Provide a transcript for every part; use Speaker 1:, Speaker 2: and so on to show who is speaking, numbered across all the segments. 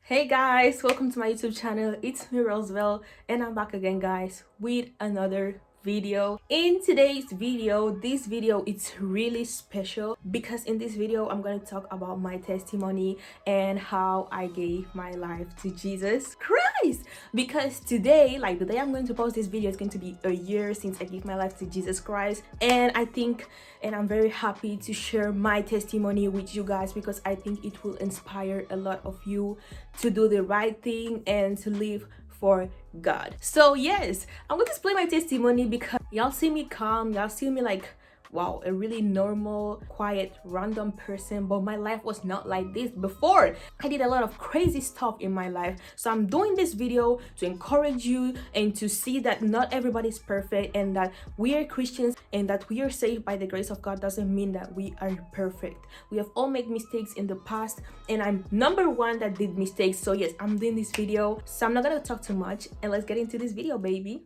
Speaker 1: Hey guys, welcome to my YouTube channel. It's me Rosebelle and I'm back again guys with another video. In today's video, this video it's really special because in this video I'm going to talk about my testimony and how I gave my life to Jesus Christ. Because today, like the day I'm going to post this video, is going to be a year since I gave my life to Jesus Christ, and I'm very happy to share my testimony with you guys because I think it will inspire a lot of you to do the right thing and to live for God. So yes, I'm going to explain my testimony because y'all see me calm, y'all see me like wow, a really normal, quiet, random person, but my life was not like this before. I did a lot of crazy stuff in my life. So I'm doing this video to encourage you and to see that not everybody's perfect and that we are Christians and that we are saved by the grace of God doesn't mean that we are perfect. We have all made mistakes in the past and I'm number one that did mistakes. So yes, I'm doing this video. So I'm not gonna talk too much and let's get into this video, baby.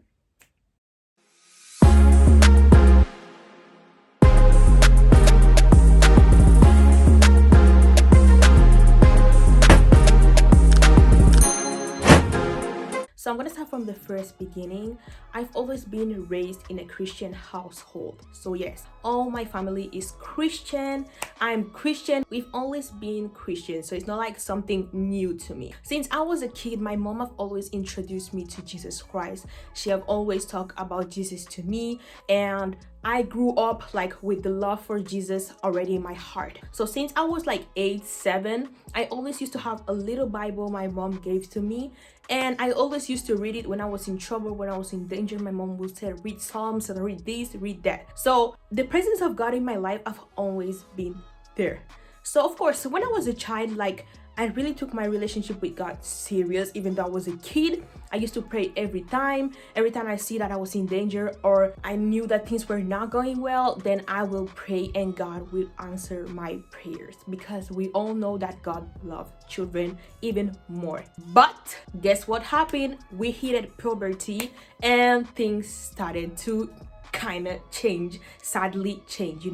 Speaker 1: So I'm gonna start from the first beginning. I've always been raised in a Christian household. So yes, all my family is Christian. I'm Christian. We've always been Christian. So it's not like something new to me. Since I was a kid, my mom have always introduced me to Jesus Christ. She have always talked about Jesus to me, and I grew up like with the love for Jesus already in my heart. So since I was like 8, 7, I always used to have a little Bible my mom gave to me, and I always used to read it when I was in trouble, when I was in danger. My mom would say, read Psalms and read this, read that. So the presence of God in my life have always been there. So of course, when I was a child, like I really took my relationship with God serious. Even though I was a kid, I used to pray every time I see that I was in danger or I knew that things were not going well, then I will pray and God will answer my prayers, because we all know that God loves children even more. But guess what happened? We hit puberty and things started to kind of sadly change.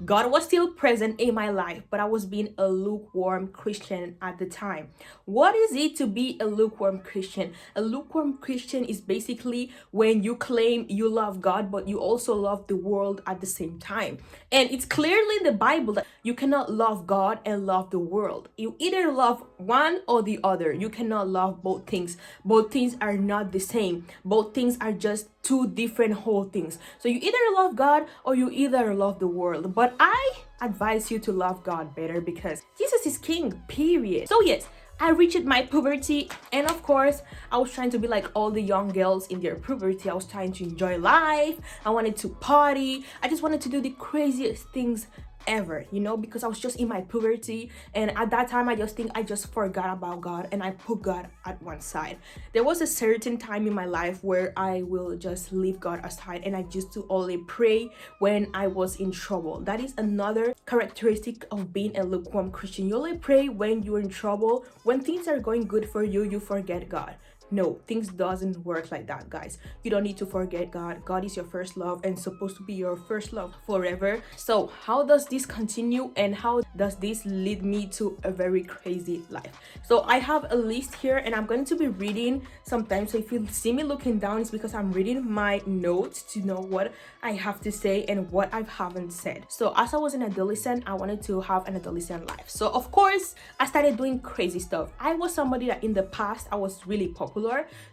Speaker 1: God was still present in my life, but I was being a lukewarm Christian at the time. What is it to be a lukewarm Christian? A lukewarm Christian is basically when you claim you love God but you also love the world at the same time. And it's clearly in the Bible that you cannot love God and love the world. You either love one or the other. You cannot love both things. Both things are not the same. Both things are just two different whole things. So you either love God or you either love the world. But I advise you to love God better because Jesus is king, period. So yes, I reached my puberty, and of course I was trying to be like all the young girls in their puberty. I was trying to enjoy life. I wanted to party. I just wanted to do the craziest things ever, because I was just in my puberty, and at that time I just forgot about God and I put God at one side. There was a certain time in my life where I will just leave God aside and I used to only pray when I was in trouble. That is another characteristic of being a lukewarm Christian. You only pray when you're in trouble. When things are going good for you, you forget God. No, things doesn't work like that, guys. You don't need to forget God. God is your first love and supposed to be your first love forever. So how does this continue and how does this lead me to a very crazy life? So I have a list here and I'm going to be reading sometimes. So if you see me looking down, it's because I'm reading my notes to know what I have to say and what I haven't said. So as I was an adolescent, I wanted to have an adolescent life. So of course, I started doing crazy stuff. I was somebody that in the past, I was really popular.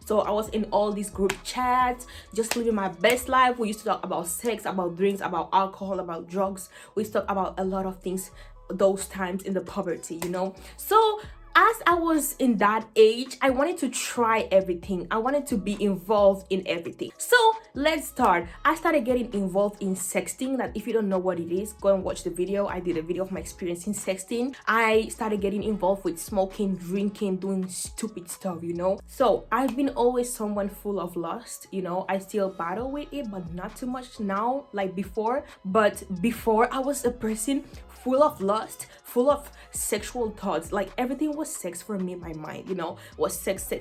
Speaker 1: So I was in all these group chats, just living my best life. We used to talk about sex, about drinks, about alcohol, about drugs. We used to talk about a lot of things those times in the poverty, So as I was in that age, I wanted to try everything. I wanted to be involved in everything. So let's start. I started getting involved in sexting. That if you don't know what it is, go and watch the video. I did a video of my experience in sexting. I started getting involved with smoking, drinking, doing stupid stuff, So I've been always someone full of lust, I still battle with it, but not too much now like before. But before, I was a person full of lust, full of sexual thoughts. Like everything was sex for me in my mind, was sex,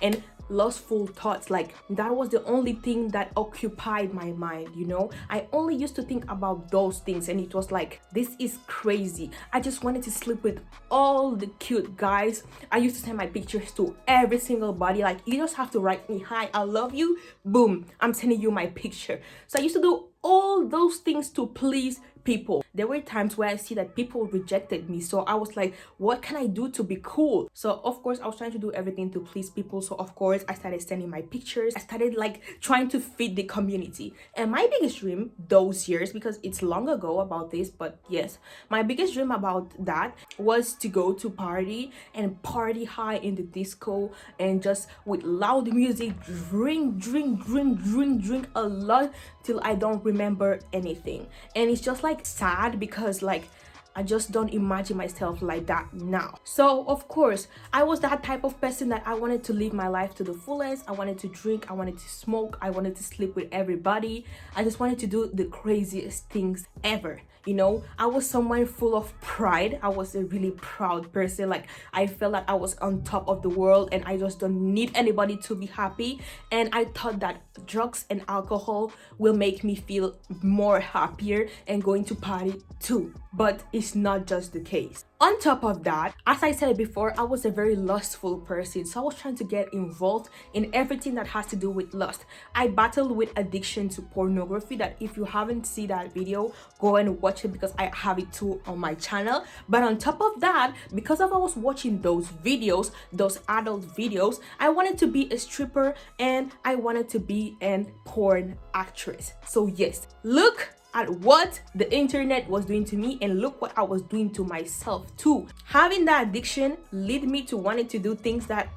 Speaker 1: and lustful thoughts. Like that was the only thing thing that occupied my mind, you know. I only used to think about those things, and it was like, this is crazy. I just wanted to sleep with all the cute guys. I used to send my pictures to every single body, like, you just have to write me, hi, I love you, boom, I'm sending you my picture. So I used to do all those things to please people. There were times where I see that people rejected me, so I was like, what can I do to be cool? So of course I was trying to do everything to please people. So of course I started sending my pictures. I started like trying to fit the community. And my biggest dream those years, because it's long ago about this, but yes, my biggest dream about that was to go to party and party high in the disco, and just with loud music, drink a lot till I don't remember anything. And it's just like sad, because like I just don't imagine myself like that now. So of course I was that type of person that I wanted to live my life to the fullest. I wanted to drink, I wanted to smoke, I wanted to sleep with everybody. I just wanted to do the craziest things ever. You know, I was someone full of pride. I was a really proud person. Like, I felt like I was on top of the world, and I just don't need anybody to be happy. And I thought that drugs and alcohol will make me feel more happier and going to party too. But it's not just the case. On top of that, as I said before, I was a very lustful person. So I was trying to get involved in everything that has to do with lust. I battled with addiction to pornography, that if you haven't seen that video, go and watch it, because I have it too on my channel. But on top of that, because I was watching those videos, those adult videos, I wanted to be a stripper and I wanted to be an porn actress. So yes, look at what the internet was doing to me, and look what I was doing to myself too. Having that addiction led me to wanting to do things that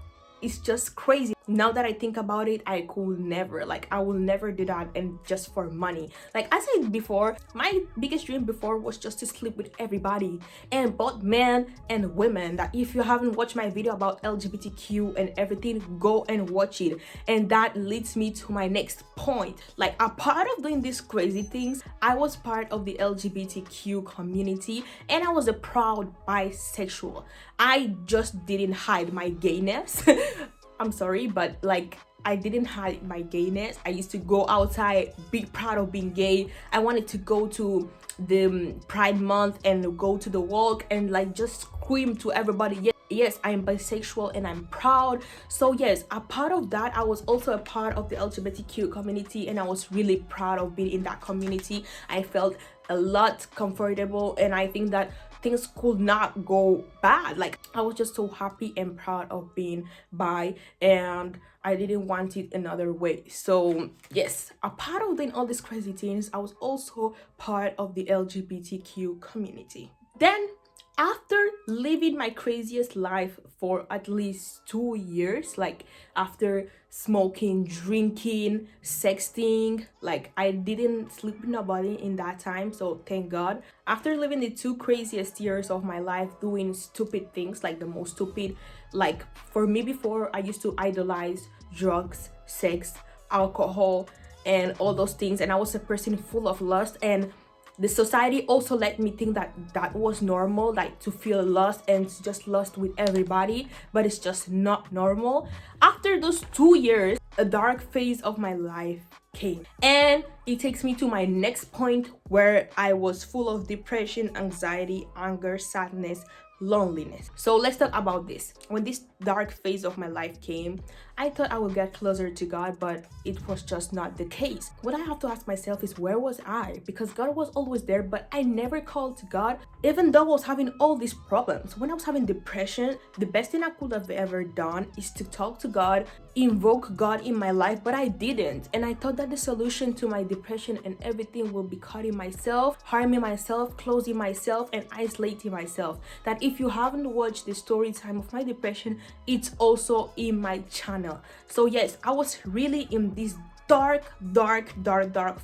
Speaker 1: is just crazy. Now that I think about it, I could never, like, I will never do that, and just for money. Like I said before, my biggest dream before was just to sleep with everybody, and both men and women. That if you haven't watched my video about LGBTQ and everything, go and watch it. And that leads me to my next point. Like, a part of doing these crazy things, I was part of the LGBTQ community, and I was a proud bisexual. I just didn't hide my gayness. I'm sorry, but like, I didn't hide my gayness. I used to go outside, be proud of being gay. I wanted to go to the Pride Month and go to the walk and like just scream to everybody, yes, I am bisexual and I'm proud. So yes, a part of that, I was also a part of the LGBTQ community, and I was really proud of being in that community. I felt a lot comfortable, and I think that things could not go bad. Like, I was just so happy and proud of being bi, and I didn't want it another way. So yes, a part of doing all these crazy things, I was also part of the LGBTQ community. Then after living my craziest life for at least 2 years, like after smoking, drinking, sexting, like I didn't sleep with nobody in that time, so thank God. After living the 2 craziest years of my life doing stupid things, like the most stupid, like for me before, I used to idolize drugs, sex, alcohol, and all those things, and I was a person full of lust, and the society also let me think that that was normal, like to feel lust and to just lust with everybody, but it's just not normal. After those 2 years, a dark phase of my life came, and it takes me to my next point, where I was full of depression, anxiety, anger, sadness, loneliness. So let's talk about this. When this dark phase of my life came, I thought I would get closer to God, but it was just not the case. What I have to ask myself is, where was I? Because God was always there, but I never called to God, even though I was having all these problems. When I was having depression, the best thing I could have ever done is to talk to God, invoke God in my life, but I didn't. And I thought that the solution to my depression and everything will be cutting myself, harming myself, closing myself, and isolating myself. That if you haven't watched the story time of my depression, it's also in my channel. So yes, I was really in this dark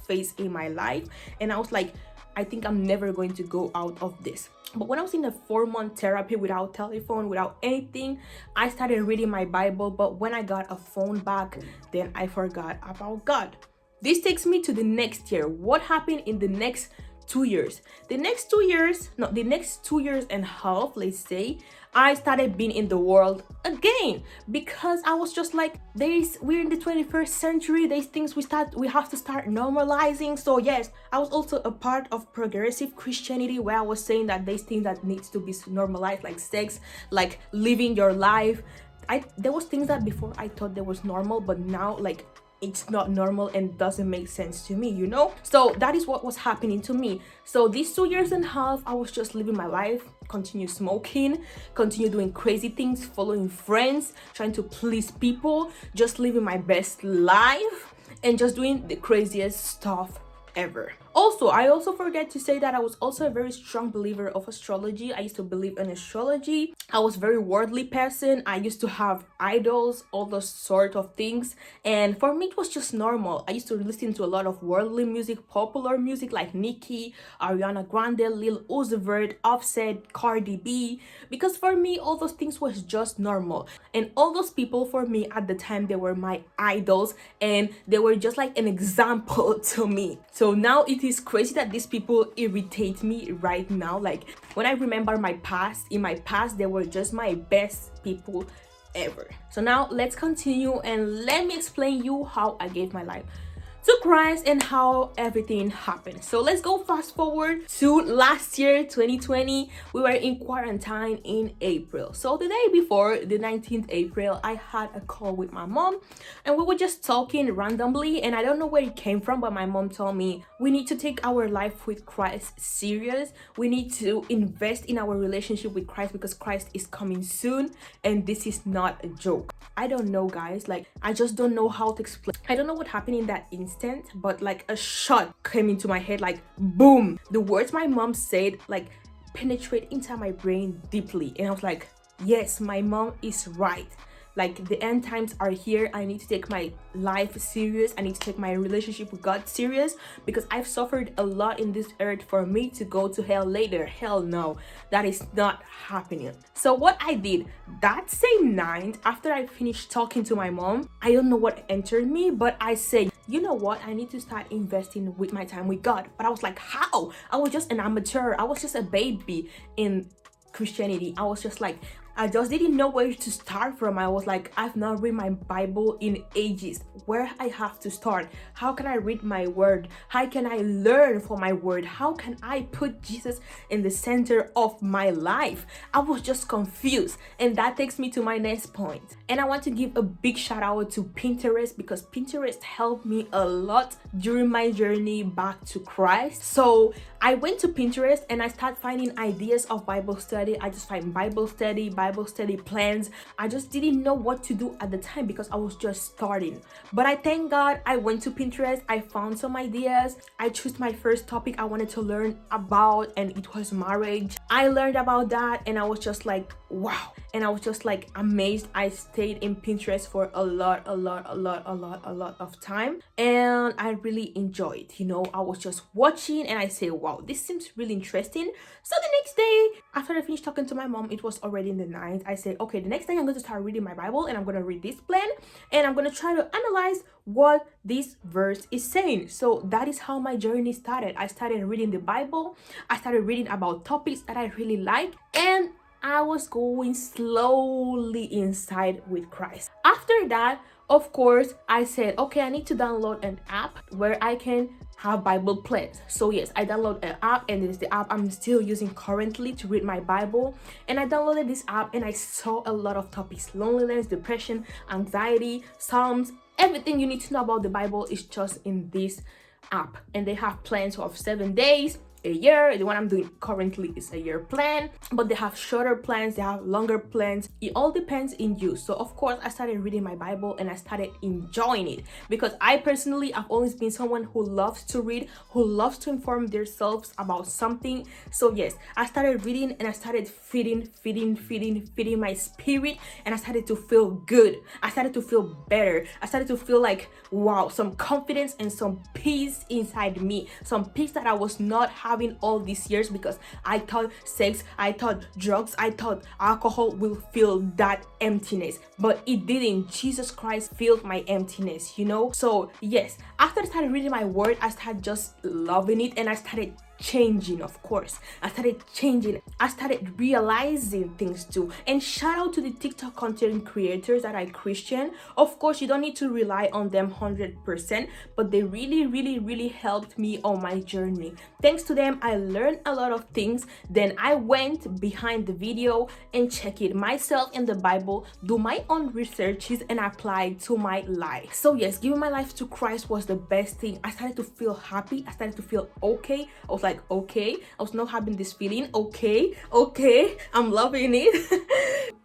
Speaker 1: phase in my life, and I was like, I think I'm never going to go out of this. But when I was in a 4-month therapy without telephone, without anything, I started reading my Bible. But when I got a phone back, then I forgot about God. This takes me to the next year. What happened in the next 2 years? The next 2 years and a half, let's say, I started being in the world again, because I was just like, we're in the 21st century, there's things we have to start normalizing. So yes, I was also a part of progressive Christianity, where I was saying that there's things that needs to be normalized, like sex, like living your life. There was things that before I thought there was normal, but now like it's not normal and doesn't make sense to me, you know? So that is what was happening to me. So these 2 years and a half, I was just living my life, continue smoking, continue doing crazy things, following friends, trying to please people, just living my best life and just doing the craziest stuff ever. Also, I also forget to say that I was also a very strong believer of astrology. I used to believe in astrology. I was a very worldly person. I used to have idols, all those sort of things. And for me, it was just normal. I used to listen to a lot of worldly music, popular music like Nicki, Ariana Grande, Lil Uzi Vert, Offset, Cardi B. Because for me, all those things was just normal. And all those people for me at the time, they were my idols. And they were just like an example to me. So now it is crazy that these people irritate me right now. Like when I remember my past, in my past they were just my best people ever. So now let's continue and let me explain you how I gave my life to Christ and how everything happened. So let's go fast forward to last year, 2020. We were in quarantine in April. So the day before, the 19th April, I had a call with my mom and we were just talking randomly, and I don't know where it came from, but my mom told me we need to take our life with Christ serious. We need to invest in our relationship with Christ because Christ is coming soon and this is not a joke. I don't know, guys, like I just don't know how to explain. I don't know what happened in that instant, but like a shot came into my head, like boom. The words my mom said like penetrate into my brain deeply, and I was like, yes, my mom is right. Like the end times are here. I need to take my life serious. I need to take my relationship with God serious, because I've suffered a lot in this earth for me to go to hell later. Hell no, that is not happening. So what I did that same night after I finished talking to my mom, I don't know what entered me, but I said, you know what, I need to start investing with my time with God. But I was like, how? I was just an amateur. I was just a baby in Christianity. I was just like, I just didn't know where to start from. I was like, I've not read my Bible in ages. Where I have to start? How can I read my word? How can I learn from my word? How can I put Jesus in the center of my life? I was just confused. And that takes me to my next point. And I want to give a big shout out to Pinterest, because Pinterest helped me a lot during my journey back to Christ. So I went to Pinterest and I started finding ideas of Bible study. I just find Bible study plans. I just didn't know what to do at the time because I was just starting. But I thank God I went to Pinterest. I found some ideas. I chose my first topic I wanted to learn about, and it was marriage. I learned about that and I was just like, wow. And I was just like amazed. I stayed in Pinterest for a lot of time, and I really enjoyed, you know. I was just watching and I say, wow, this seems really interesting. So the next day after I finished talking to my mom, it was already in the night. I said, okay, the next day I'm going to start reading my Bible and I'm going to read this plan and I'm going to try to analyze what this verse is saying. So that is how my journey started. I started reading the Bible. I started reading about topics that I really like, and I was going slowly inside with Christ. After that, of course, I said, okay, I need to download an app where I can have Bible plans. So yes, I downloaded an app, and this is the app I'm still using currently to read my Bible. And I downloaded this app and I saw a lot of topics: loneliness, depression, anxiety, Psalms. Everything you need to know about the Bible is just in this app. And they have plans of 7 days, a year. The one I'm doing currently is a year plan, but they have shorter plans, they have longer plans. It all depends in you. So of course I started reading my Bible and I started enjoying it, because I personally have always been someone who loves to read, who loves to inform themselves about something. So yes, I started reading and I started feeding my spirit, and I started to feel good. I started to feel better. I started to feel like, wow, some confidence and some peace inside me, some peace that I was not having all these years, because I thought sex, I thought drugs, I thought alcohol will fill that emptiness, but it didn't. Jesus Christ filled my emptiness, you know. So yes, after I started reading my word, I started just loving it, and I started changing. Of course, I started changing. I started realizing things too. And shout out to the TikTok content creators that are Christian. Of course, you don't need to rely on them 100%, but they really helped me on my journey. Thanks to them, I learned a lot of things. Then I went behind the video and check it myself in the Bible, do my own researches, and apply to my life. So yes, giving my life to Christ was the best thing. I started to feel happy. I started to feel okay. I was like, okay. I was not having this feeling. Okay, I'm loving it.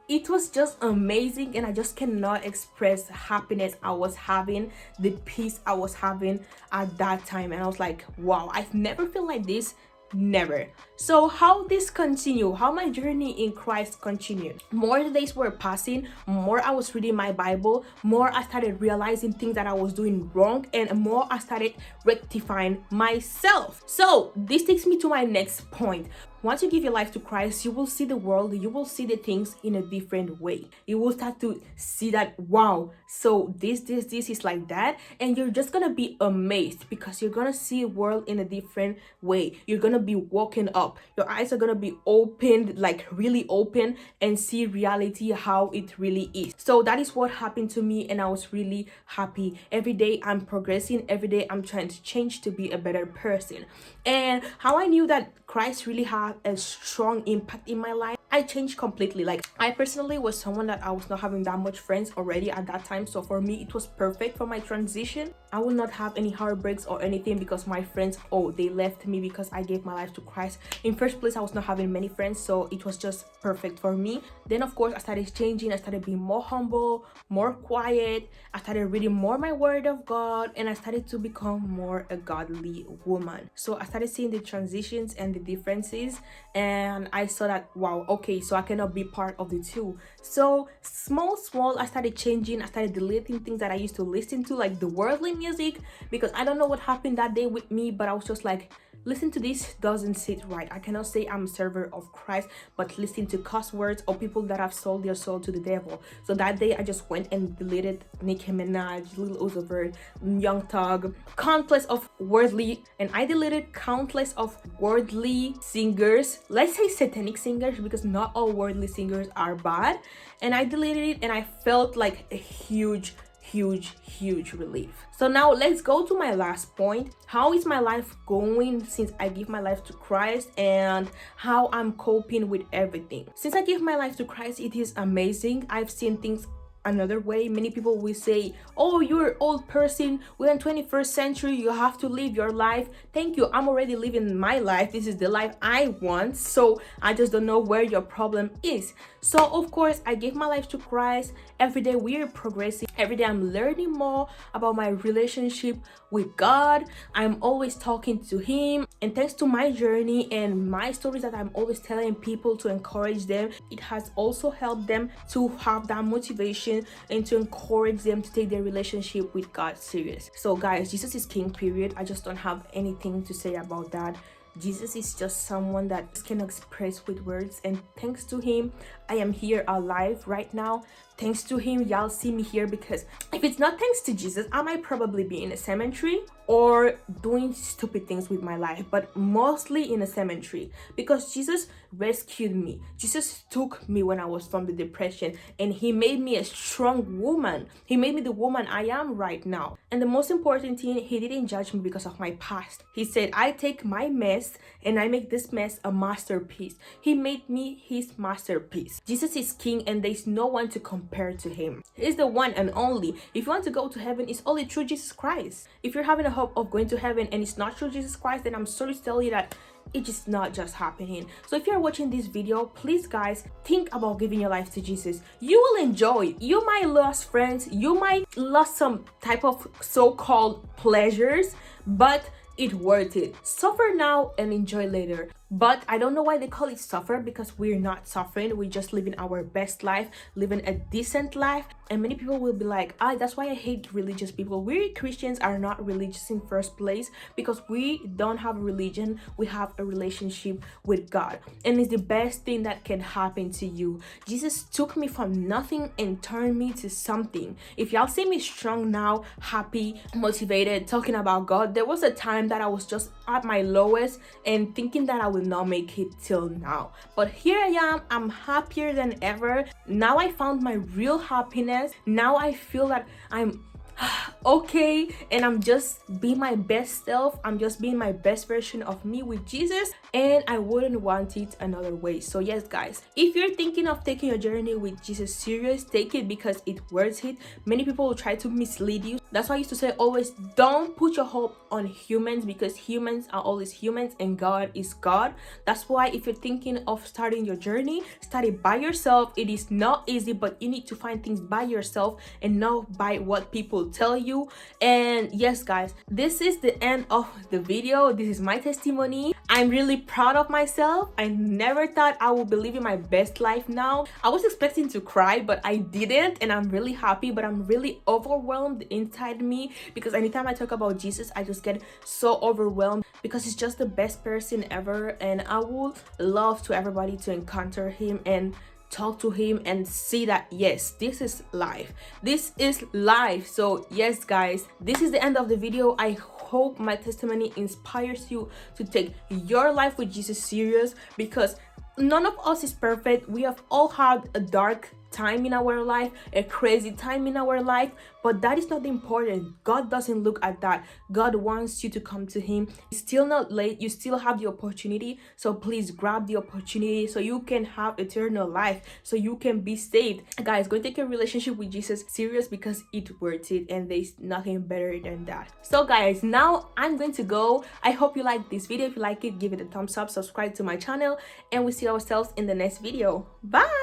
Speaker 1: It was just amazing, and I just cannot express the happiness I was having, the peace I was having at that time. And I was like, wow, I've never felt like this. Never. So how this continue, how my journey in Christ continued. More the days were passing, more I was reading my Bible, more I started realizing things that I was doing wrong, and more I started rectifying myself. So this takes me to my next point. Once you give your life to Christ, you will see the world, you will see the things in a different way. You will start to see that, wow, so this is like that. And you're just gonna be amazed because you're gonna see the world in a different way. You're gonna be woken up. Your eyes are gonna be opened, like really open, and see reality how it really is. So that is what happened to me, and I was really happy. Every day I'm progressing, every day I'm trying to change to be a better person. And how I knew that Christ really had a strong impact in my life, I changed completely. Like, I personally was someone that I was not having that much friends already at that time, so for me it was perfect for my transition. I will not have any heartbreaks or anything because my friends, oh, they left me because I gave my life to Christ. In first place, I was not having many friends, so it was just perfect for me. Then of course I started changing. I started being more humble, more quiet. I started reading more my word of God, and I started to become more a godly woman. So I started seeing the transitions and the differences, and I saw that, wow, okay, so I cannot be part of the two. So small I started changing. I started deleting things that I used to listen to, like the worldly music, because I don't know what happened that day with me, but I was just like, listen to this doesn't sit right. I cannot say I'm a server of Christ but listen to cuss words or people that have sold their soul to the devil. So that day I just went and deleted Nicki Minaj, Lil Uzi Vert, Young Thug, countless of worldly, and I deleted countless of worldly singers, let's say satanic singers, because not all worldly singers are bad. And I deleted it, and I felt like a huge relief. So now let's go to my last point. How is my life going since I give my life to Christ, and how I'm coping with everything? Since I give my life to Christ, it is amazing. I've seen things another way. Many people will say, oh, you're an old person, we're in 21st century, you have to live your life. Thank you, I'm already living my life. This is the life I want, so I just don't know where your problem is. So of course I gave my life to Christ. Every day we are progressing. Every day I'm learning more about my relationship with God. I'm always talking to him, and thanks to my journey and my stories that I'm always telling people to encourage them, it has also helped them to have that motivation and to encourage them to take their relationship with God serious. So guys, Jesus is king, period. I just don't have anything to say about that. Jesus is just someone that can express with words, and thanks to him I am here alive right now. Thanks to him y'all see me here, because if it's not thanks to Jesus, I might probably be in a cemetery or doing stupid things with my life, but mostly in a cemetery, because Jesus rescued me. Jesus took me when I was from the depression, and he made me a strong woman. He made me the woman I am right now. And the most important thing, he didn't judge me because of my past. He said, I take my mess and I make this mess a masterpiece. He made me his masterpiece. Jesus is king, and there's no one to compare to him. He's the one and only. If you want to go to heaven, it's only through Jesus Christ. If you're having a hope of going to heaven and it's not through Jesus Christ, then I'm sorry to tell you that it's just not just happening. So if you're watching this video, please guys, think about giving your life to Jesus. You will enjoy it. You might lose friends, you might lose some type of so-called pleasures, but it's worth it. Suffer now and enjoy later. But I don't know why they call it suffer, because we're not suffering. We're just living our best life, living a decent life. And many people will be like, that's why I hate religious people. We Christians are not religious in first place, because we don't have a religion. We have a relationship with God, and it's the best thing that can happen to you. Jesus took me from nothing and turned me to something. If y'all see me strong now, happy, motivated, talking about God, there was a time that I was just at my lowest and thinking that I will not make it till now. But here I am, I'm happier than ever. Now I found my real happiness. Now I feel that I'm okay, and I'm just being my best self. I'm just being my best version of me with Jesus, and I wouldn't want it another way. So yes guys, if you're thinking of taking your journey with Jesus serious, take it, because it's worth it. Many people will try to mislead you. That's why I used to say, always don't put your hope on humans, because humans are always humans and God is God. That's why if you're thinking of starting your journey, start it by yourself. It is not easy, but you need to find things by yourself and not by what people tell you. And yes guys, this is the end of the video. This is my testimony. I'm really proud of myself. I never thought I would be living my best life now. I was expecting to cry, but I didn't, and I'm really happy. But I'm really overwhelmed inside me, because anytime I talk about Jesus, I just get so overwhelmed, because he's just the best person ever. And I would love to everybody to encounter him and talk to him and see that yes, this is life. So yes guys, this is the end of the video. I hope my testimony inspires you to take your life with Jesus serious, because none of us is perfect. We have all had a dark time in our life, a crazy time in our life, but that is not important. God doesn't look at that. God wants you to come to him. It's still not late. You still have the opportunity, so please grab the opportunity so you can have eternal life, so you can be saved. Guys, go take your relationship with Jesus serious, because it's worth it, and there's nothing better than that. So guys, now I'm going to go. I hope you like this video. If you like it, give it a thumbs up, subscribe to my channel, and we see ourselves in the next video. Bye.